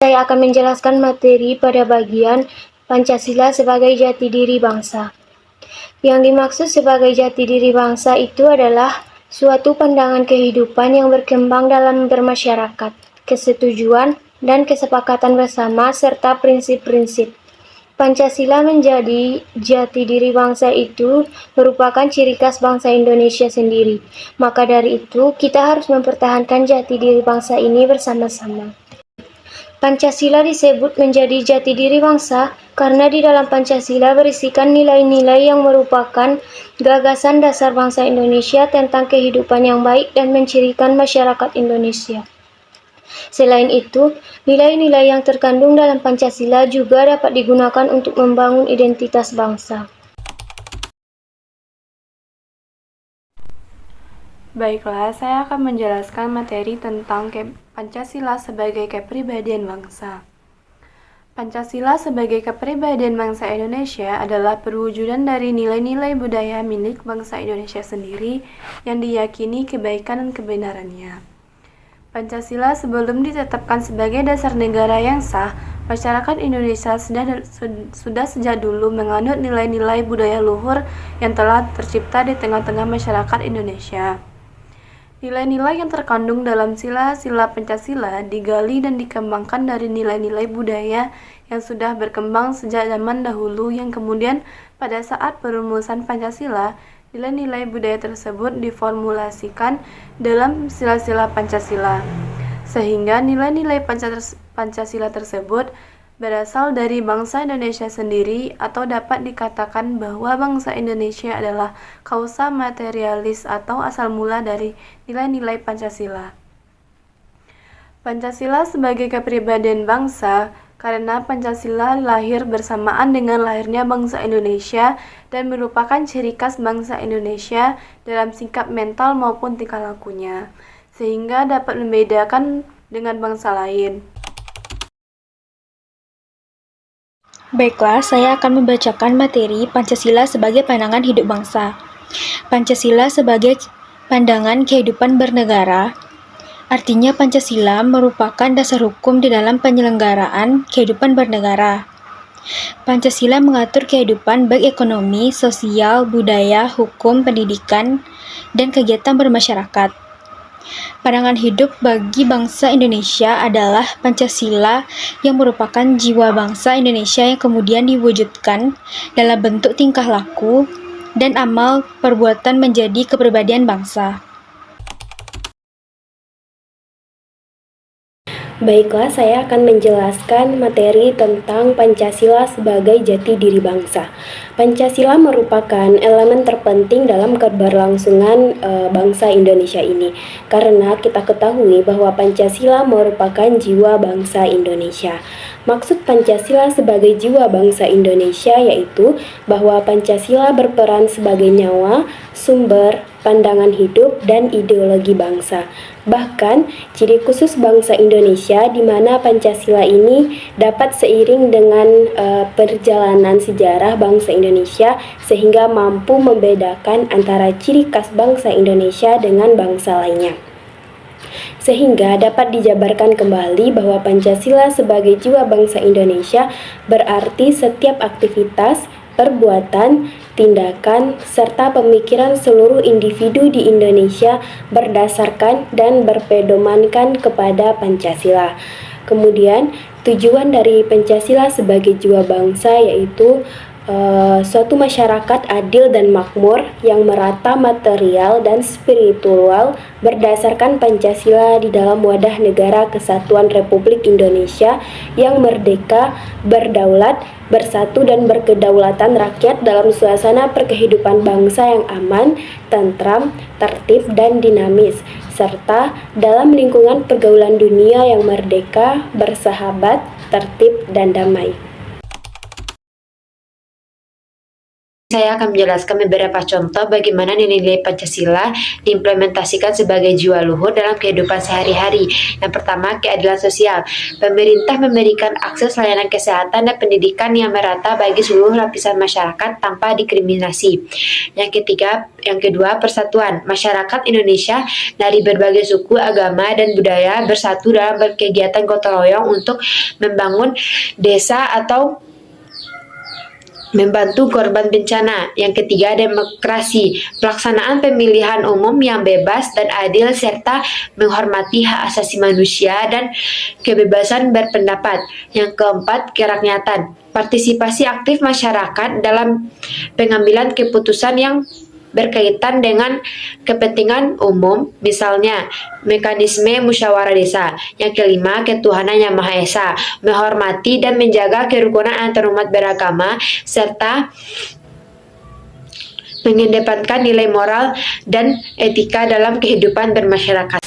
Saya akan menjelaskan materi pada bagian Pancasila sebagai jati diri bangsa. Yang dimaksud sebagai jati diri bangsa itu adalah suatu pandangan kehidupan yang berkembang dalam bermasyarakat, kesetujuan dan kesepakatan bersama serta prinsip-prinsip. Pancasila menjadi jati diri bangsa itu merupakan ciri khas bangsa Indonesia sendiri. Maka dari itu, kita harus mempertahankan jati diri bangsa ini bersama-sama. Pancasila disebut menjadi jati diri bangsa karena di dalam Pancasila berisikan nilai-nilai yang merupakan gagasan dasar bangsa Indonesia tentang kehidupan yang baik dan mencirikan masyarakat Indonesia. Selain itu, nilai-nilai yang terkandung dalam Pancasila juga dapat digunakan untuk membangun identitas bangsa. Baiklah, saya akan menjelaskan materi tentang Pancasila sebagai kepribadian bangsa. Pancasila sebagai kepribadian bangsa Indonesia adalah perwujudan dari nilai-nilai budaya milik bangsa Indonesia sendiri yang diyakini kebaikan dan kebenarannya. Pancasila sebelum ditetapkan sebagai dasar negara yang sah, masyarakat Indonesia sudah sejak dulu menganut nilai-nilai budaya luhur yang telah tercipta di tengah-tengah masyarakat Indonesia. Nilai-nilai yang terkandung dalam sila-sila Pancasila digali dan dikembangkan dari nilai-nilai budaya yang sudah berkembang sejak zaman dahulu yang kemudian pada saat perumusan Pancasila, nilai-nilai budaya tersebut diformulasikan dalam sila-sila Pancasila. Sehingga nilai-nilai Pancasila tersebut berasal dari bangsa Indonesia sendiri atau dapat dikatakan bahwa bangsa Indonesia adalah kausa materialis atau asal mula dari nilai-nilai Pancasila. Pancasila sebagai kepribadian bangsa karena Pancasila lahir bersamaan dengan lahirnya bangsa Indonesia dan merupakan ciri khas bangsa Indonesia dalam sikap mental maupun tingkah lakunya, sehingga dapat membedakan dengan bangsa lain. Baiklah, saya akan membacakan materi Pancasila sebagai pandangan hidup bangsa. Pancasila sebagai pandangan kehidupan bernegara, artinya Pancasila merupakan dasar hukum di dalam penyelenggaraan kehidupan bernegara. Pancasila mengatur kehidupan baik ekonomi, sosial, budaya, hukum, pendidikan, dan kegiatan bermasyarakat. Pandangan hidup bagi bangsa Indonesia adalah Pancasila yang merupakan jiwa bangsa Indonesia yang kemudian diwujudkan dalam bentuk tingkah laku dan amal perbuatan menjadi kepribadian bangsa. Baiklah, saya akan menjelaskan materi tentang Pancasila sebagai jati diri bangsa. Pancasila merupakan elemen terpenting dalam keberlangsungan bangsa Indonesia ini, karena kita ketahui bahwa Pancasila merupakan jiwa bangsa Indonesia. Maksud Pancasila sebagai jiwa bangsa Indonesia yaitu bahwa Pancasila berperan sebagai nyawa, sumber, pandangan hidup, dan ideologi bangsa. Bahkan, ciri khusus bangsa Indonesia di mana Pancasila ini dapat seiring dengan perjalanan sejarah bangsa Indonesia sehingga mampu membedakan antara ciri khas bangsa Indonesia dengan bangsa lainnya. Sehingga dapat dijabarkan kembali bahwa Pancasila sebagai jiwa bangsa Indonesia berarti setiap aktivitas, perbuatan, tindakan, serta pemikiran seluruh individu di Indonesia berdasarkan dan berpedomankan kepada Pancasila. Kemudian, tujuan dari Pancasila sebagai jiwa bangsa yaitu suatu masyarakat adil dan makmur yang merata material dan spiritual berdasarkan Pancasila di dalam wadah negara kesatuan Republik Indonesia yang merdeka, berdaulat, bersatu dan berkedaulatan rakyat dalam suasana perkehidupan bangsa yang aman, tentram, tertib dan dinamis, serta dalam lingkungan pergaulan dunia yang merdeka, bersahabat, tertib dan damai. Saya akan menjelaskan beberapa contoh bagaimana nilai-nilai Pancasila diimplementasikan sebagai jiwa luhur dalam kehidupan sehari-hari. Yang pertama, keadilan sosial. Pemerintah memberikan akses layanan kesehatan dan pendidikan yang merata bagi seluruh lapisan masyarakat tanpa diskriminasi. Yang kedua, persatuan. Masyarakat Indonesia dari berbagai suku, agama, dan budaya bersatu dalam berkegiatan gotong royong untuk membangun desa atau membantu korban bencana. Yang ketiga, demokrasi. Pelaksanaan pemilihan umum yang bebas dan adil serta menghormati hak asasi manusia dan kebebasan berpendapat. Yang keempat, kerakyatan. Partisipasi aktif masyarakat dalam pengambilan keputusan yang berkaitan dengan kepentingan umum, misalnya mekanisme musyawarah desa. Yang kelima, ketuhanan yang Maha Esa, menghormati dan menjaga kerukunan antarumat beragama, serta mengedepankan nilai moral dan etika dalam kehidupan bermasyarakat.